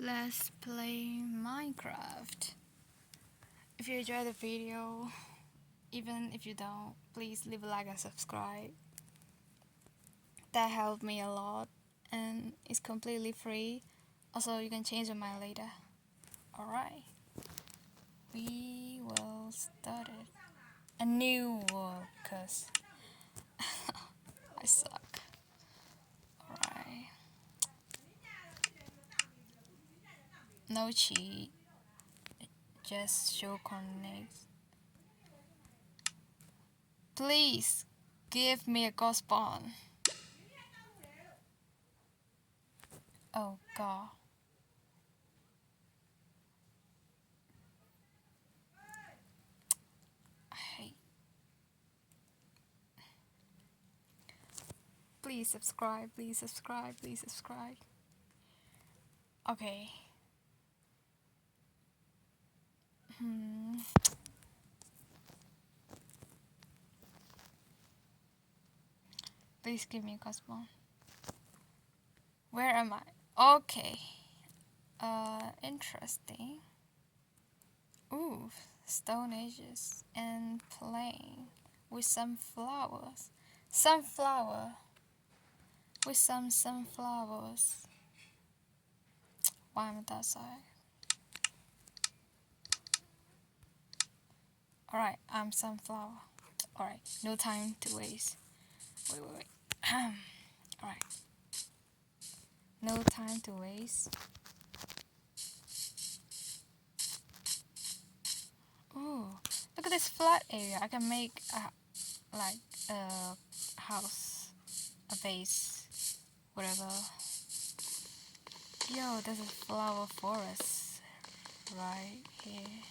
Let's play Minecraft. If you enjoy the video, even if you don't, please leave a like and subscribe. That helped me a lot and it's completely free. Also, you can change your mind later. Alright, we will start it. A new world, cause I suck. Alright. No cheat. Just show connect. Please give me a ghost spawn. Oh god. I hate. Please subscribe, please subscribe, please subscribe. Okay. Please give me a ghost spawn. Where am I? Okay. Interesting. Ooh, Stone Ages and plain with some flowers. Sunflower with some sunflowers. Why am I that side? Alright, I'm sunflower. Alright, no time to waste. Wait. Alright. No time to waste. Ooh, look at this flat area. I can make a house, a base, whatever. Yo, there's a flower forest right here.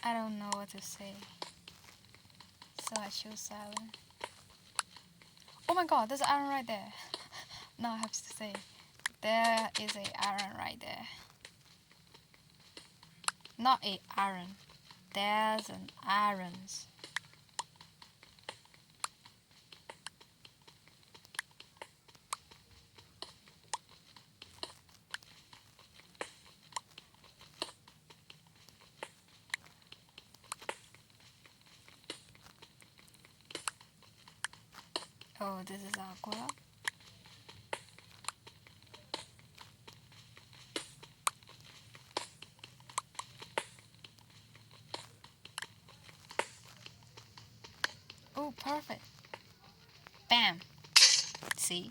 I don't know what to say, so I choose silent. Oh my god, there's iron right there. Now I have to say, there is a iron right there. Not a iron. There's an irons. Oh, this is aqua. Oh, perfect. Bam. See?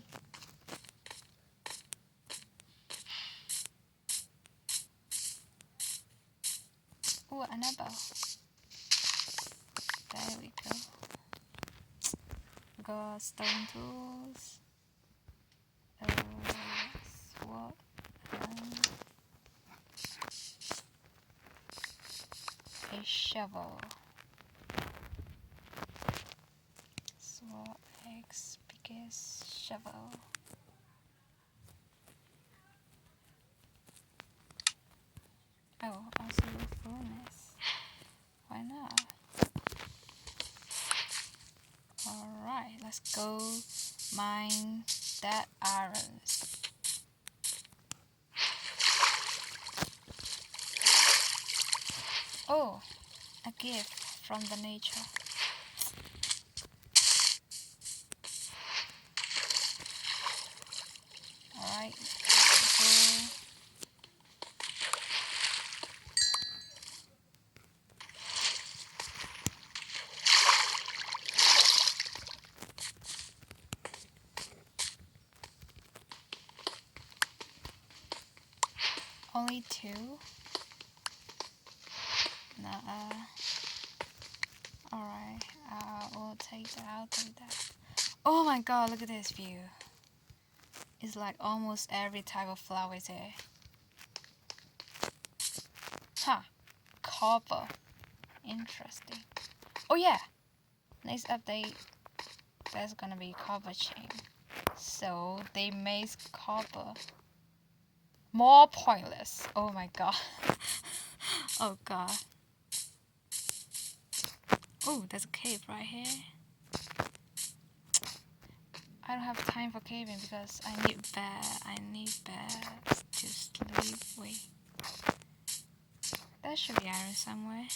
Oh, another. There we go. Got stone tools. Sword and a shovel. Sword, axe, biggest shovel. Oh, also furnace. Why not? Alright, let's go mine that iron. Oh, a gift from the nature. Alright. Only 2? No, alright, we'll take that, I'll take that. Oh my god, look at this view. It's like almost every type of flower is there. Huh, copper. Interesting. Oh yeah, next update, there's gonna be copper chain. So they made copper more pointless. Oh my god. Oh god. Oh, there's a cave right here. I don't have time for caving because I need beds to sleep. Wait. There should be iron somewhere.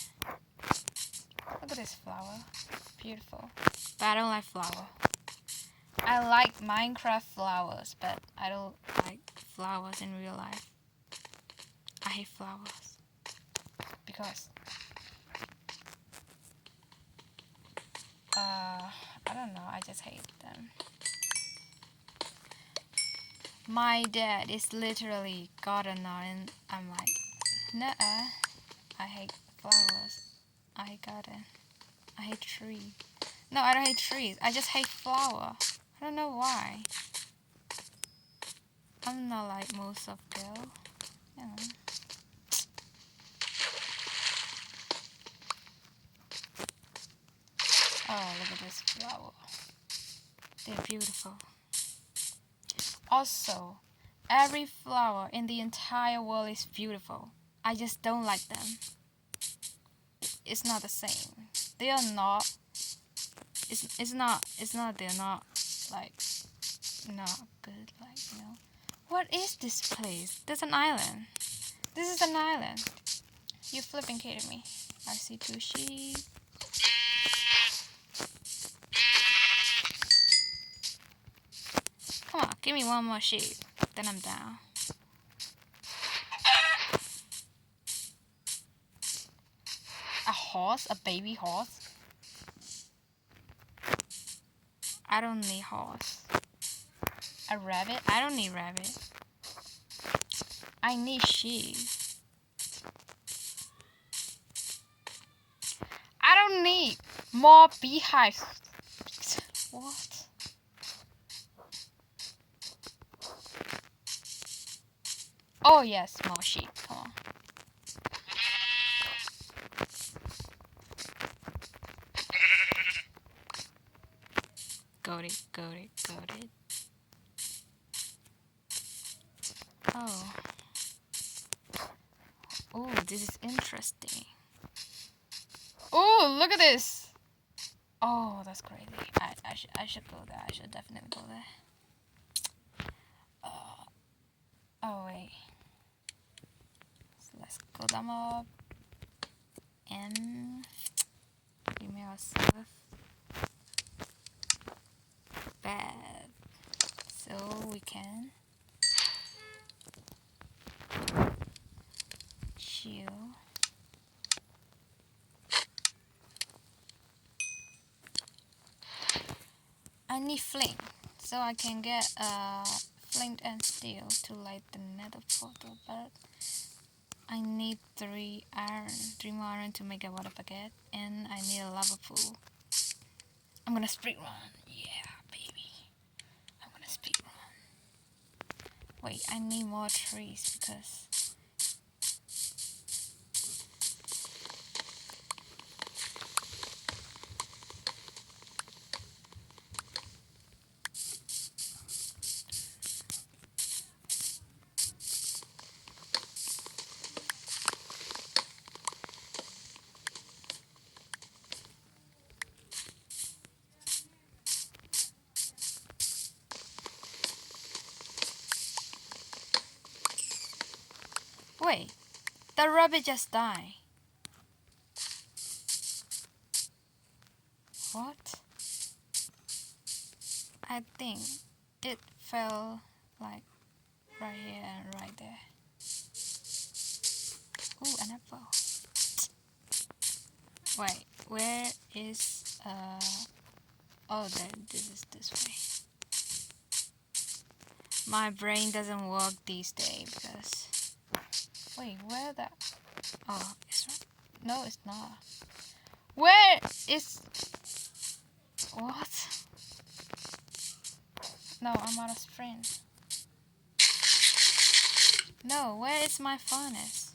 Look at this flower. Beautiful. But I don't like flower. I like Minecraft flowers, but I don't like flowers in real life. I hate flowers. Because I don't know, I just hate them. My dad is literally gardener and I'm like, nuh-uh, I hate flowers. I hate garden. I hate tree. No, I don't hate trees. I just hate flower. I don't know why. I'm not like most of girl. You know. Oh, look at this flower. They're beautiful. Also, every flower in the entire world is beautiful. I just don't like them. It's not the same. They are not. It's not. They're not like not good. Like you know. What is this place? There's an island. This is an island. You flipping kidding me? I see 2 sheep. Come on, give me 1 more sheep. Then I'm down. A horse? A baby horse? I don't need horse. A rabbit? I don't need rabbit. I need sheep. I don't need more beehives. What? Oh yes, more sheep. Come on. Got it, got it, got it. Oh. Oh, this is interesting. Oh, look at this. Oh, that's crazy. I should go there. I should definitely go there. Oh wait. So let's go them up and give me ourselves bed so we can chill. I need flint so I can get flint and steel to light the nether portal, but I need 3 more iron to make a water bucket, and I need a lava pool. I'm gonna speed run. Yeah, baby. I'm gonna speed run. Wait, I need more trees because wait, the rabbit just died. What? I think it fell like right here and right there. Ooh, an apple. Wait, where is oh, then this is this way. My brain doesn't work these days because wait, where the oh, it's right. No, it's not. Where is what? No, I'm out of sprint. No, where is my furnace?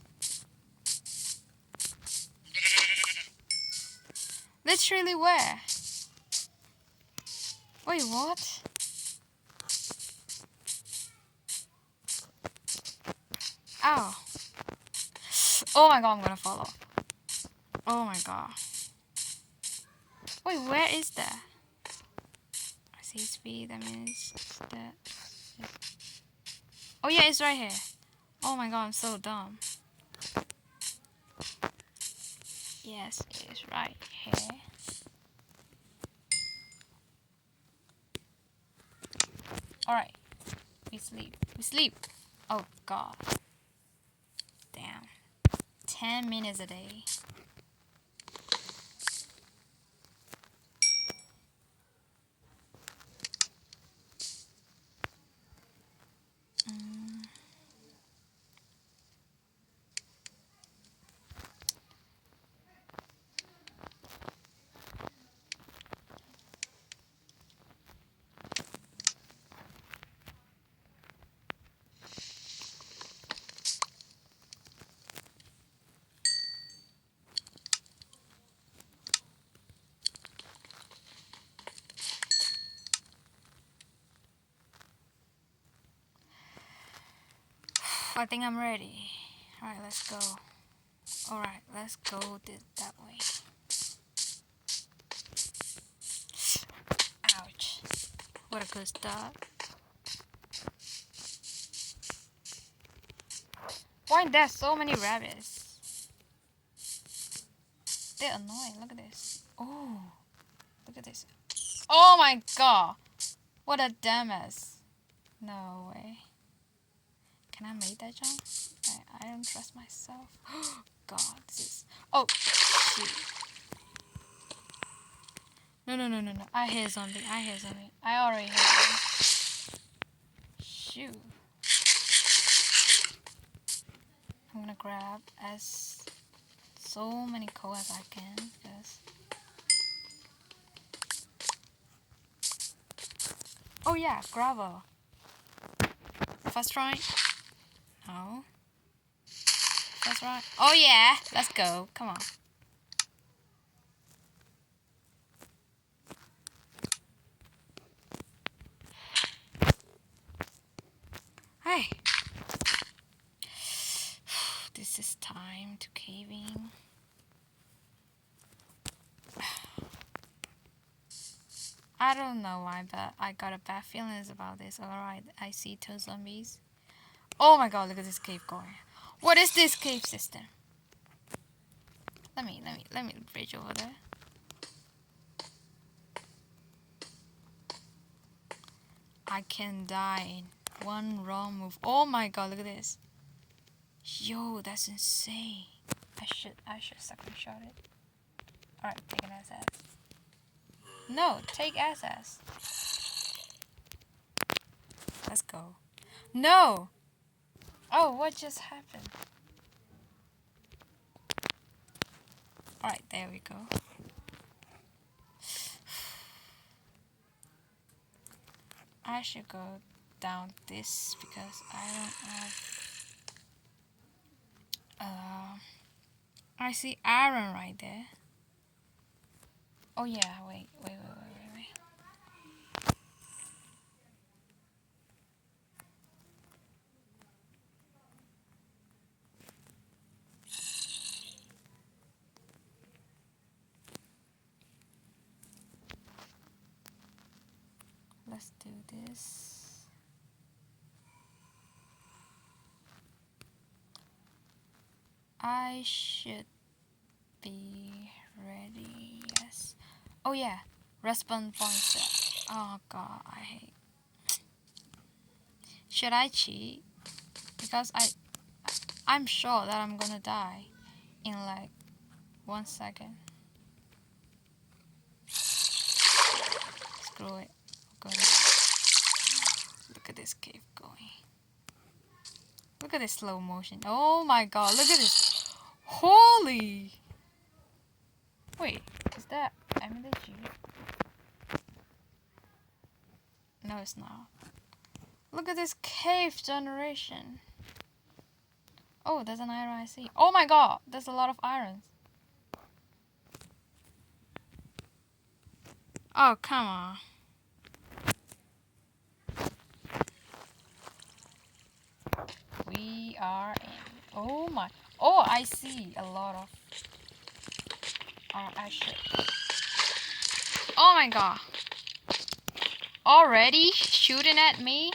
Literally where? Wait, what? Ow. Oh my god, I'm gonna fall off. Oh my god. Wait, where is that? I see speed, that means that. Oh yeah, it's right here. Oh my god, I'm so dumb. Yes, it is right here. Alright. We sleep. We sleep. Oh god. Damn. 10 minutes a day. I think I'm ready. Alright, let's go. Alright, let's go that way. Ouch. What a good start. Why are there so many rabbits? They're annoying. Look at this. Oh, look at this. Oh my god. What a dumbass. No way. Can I make that jump? I don't trust myself. God, this is... Oh, shoot. No, no, no, no, no. I hear something. I hear something. I already hear something. Shoot. I'm gonna grab as so many coal as I can. Because... Oh yeah, gravel. First try? No. First try? Oh yeah, let's go. Come on. Hey. This is time to cave in. I don't know why, but I got a bad feelings about this. Alright, I see 2 zombies. Oh my god, look at this cave going. What is this cave system? Let me bridge over there. I can die in one wrong move. Oh my god, look at this. Yo, that's insane. I should screenshot it. Alright, take an SS. No, take SS. Let's go. No! Oh, what just happened? Alright, there we go. I should go down this because I don't have... I see iron right there. Oh yeah, wait. Let's do this. I should be ready, yes. Oh yeah, respawn point set. Oh god, I hate. Should I cheat? Because I'm sure that I'm gonna die in like 1 second. Screw it. Go there. Look at this cave going. Look at this slow motion. Oh my god, look at this. Holy! Wait, is that MLG? No, it's not. Look at this cave generation. Oh, there's an iron I see. Oh my god, there's a lot of irons. Oh, come on. We are in. Oh my. Oh, I see a lot of. Oh, I should. Oh my god. Already shooting at me?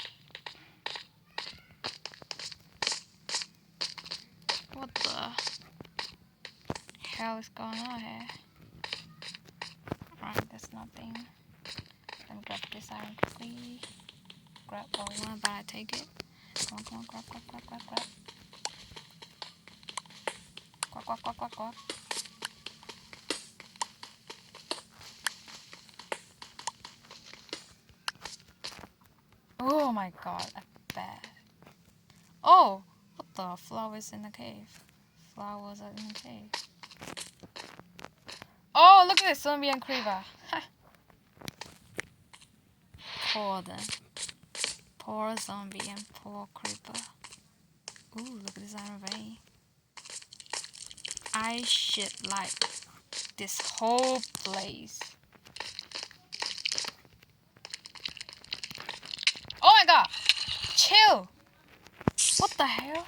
What the hell is going on here? Right, that's nothing. Let me grab this iron quickly. Grab one, but I take it. Come on, grab. Quack. Oh my god, that's bad. Oh, what the flowers in the cave? Flowers are in the cave. Oh, look at this zombie and creeper. Poor them. Poor zombie and poor creeper. Ooh, look at this iron vein. I should like this whole place. Oh my god! Chill! What the hell?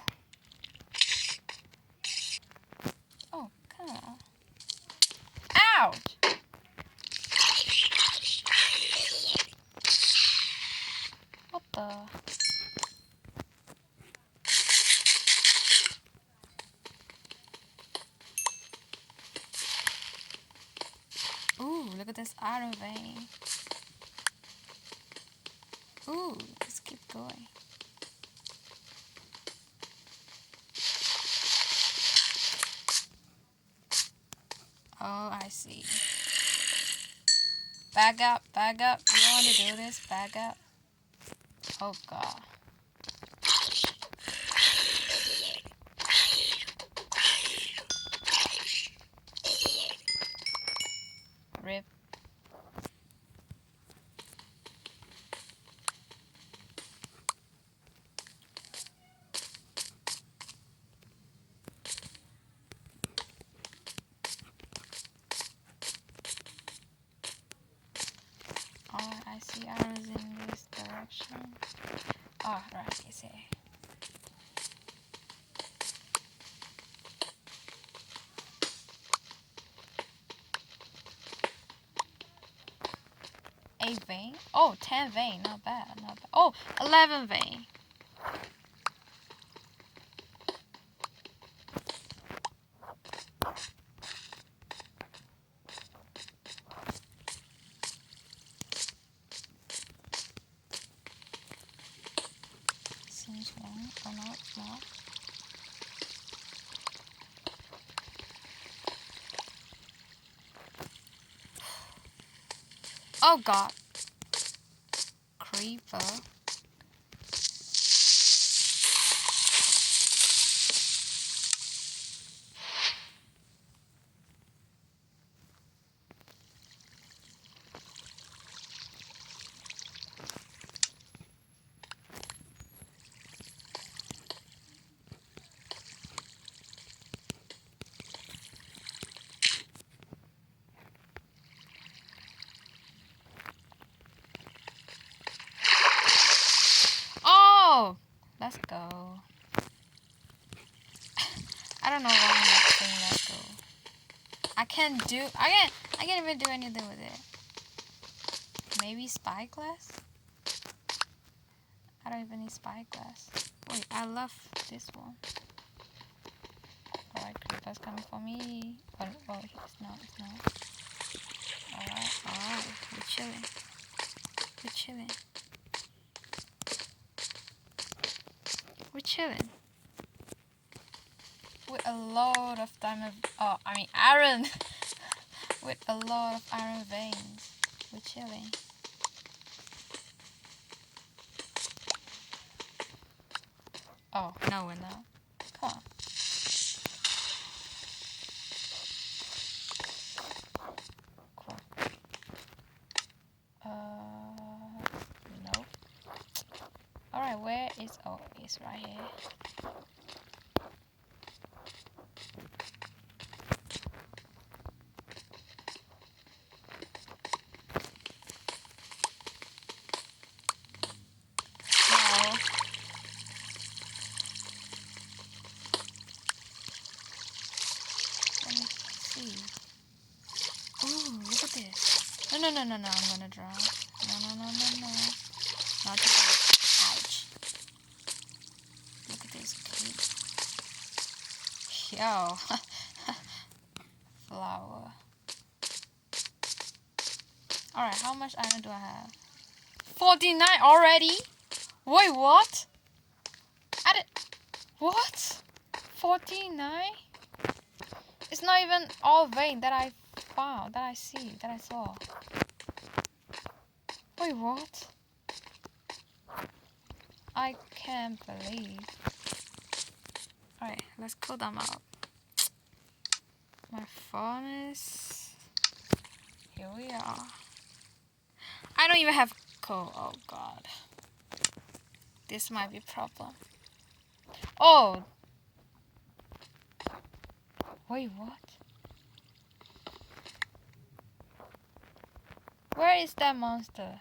Oh, come on. Ouch! What the? Ooh, look at this iron vein. Ooh, let's keep going. Oh, I see. Back up. You want to do this? Back up. Oh god. Rip. Oh, I see arrows in this direction. Oh, right, I see. Eight vein? Oh, 10 vein. Not bad. Oh, 11 vein. Seems one. Oh no, it's not. Oh god. Creeper. Oh! Let's go. I don't know why I'm not saying let's go. I can't even do anything with it. Maybe spyglass? I don't even need spyglass. Wait, I love this one. Alright, creeper's coming for me. Oh, it's not. Alright, we're chilling. We're chilling. We're chilling. With a lot of diamond, iron. With a lot of iron veins. We're chilling. Oh, no we're not. Come on. Cool. Nope. Alright, where is... Oh, it's right here. No. Let me see. Ooh, look at this. No, I'm gonna draw. No. Not that. Ouch. Look at this cute. Yo. Flower. Alright, how much iron do I have? 49 already? Wait, what? What? 49? It's not even all vein that I found, that I saw. Wait, what? I can't believe. Alright, let's cool them up. My furnace. Here we are. I don't even have coal. Oh god. This might be a problem. Oh! Wait, what? Where is that monster?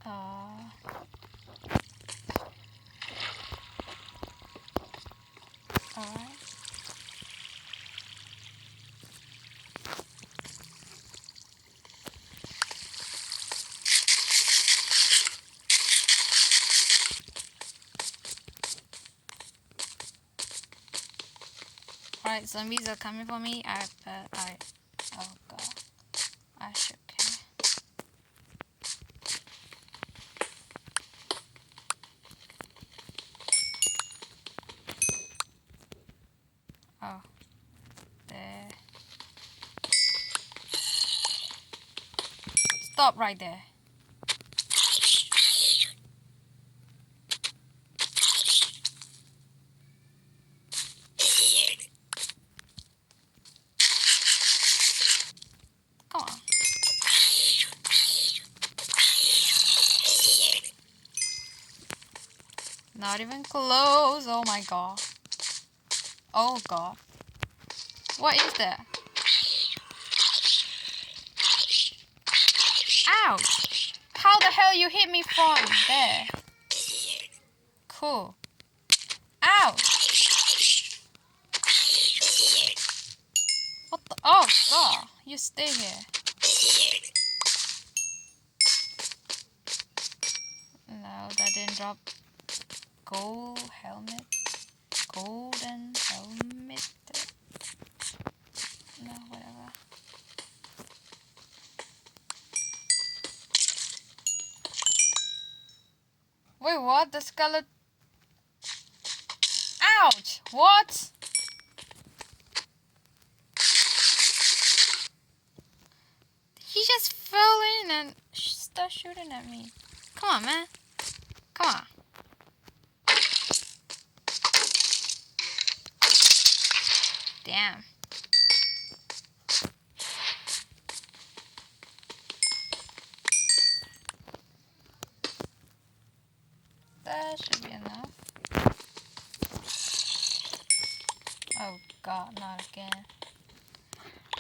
Alright. Alright, zombies are coming for me. Oh god. I should care. Oh. There. Stop right there. Come on. Not even close. Oh my god. Oh god. What is that? Ouch! How the hell you hit me from there? Cool. Ouch! What the? Oh god. You stay here. No, that didn't drop. Gold helmet. Golden helmet. No, whatever. Wait, what? The skeleton. Ouch! What? He just fell in and started shooting at me. Come on, man. Come on. Damn. That should be enough. Oh god, not again.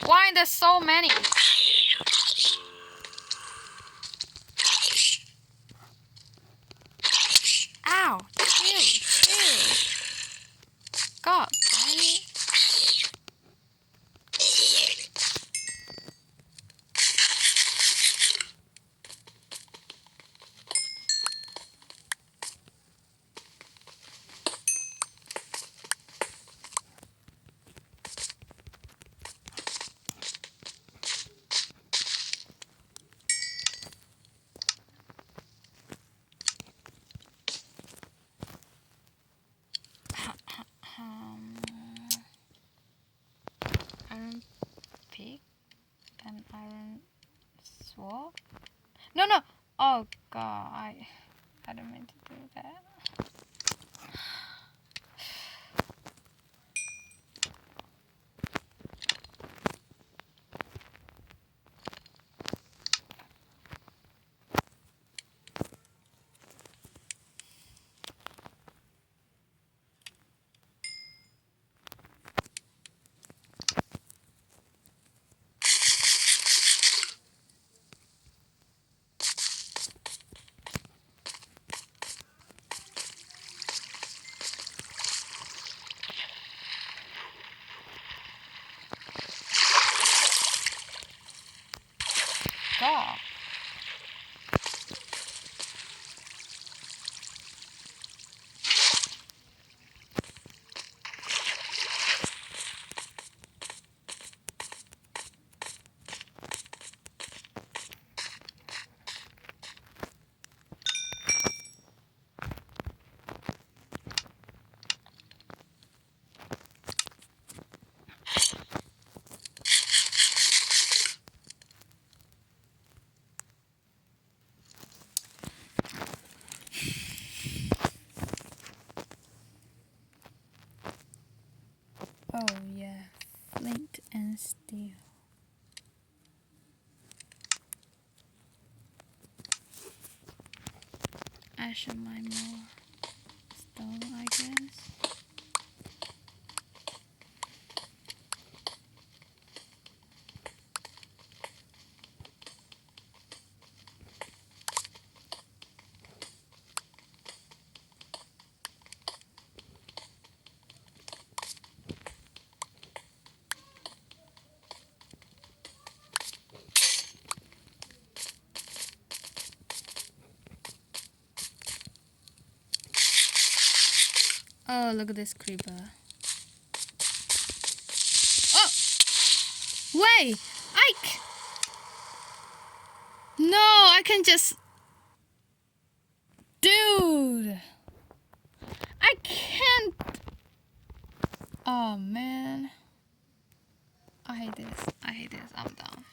Why are there so many? Ow! Chill. God, dang it. What? No, no. Oh god, I don't mean to do that. God. Oh yeah, flint and steel. I should mine more stone, I guess. Oh, look at this creeper. Oh! Wait! No, I can just... Dude! I can't... Oh, man. I hate this. I'm done.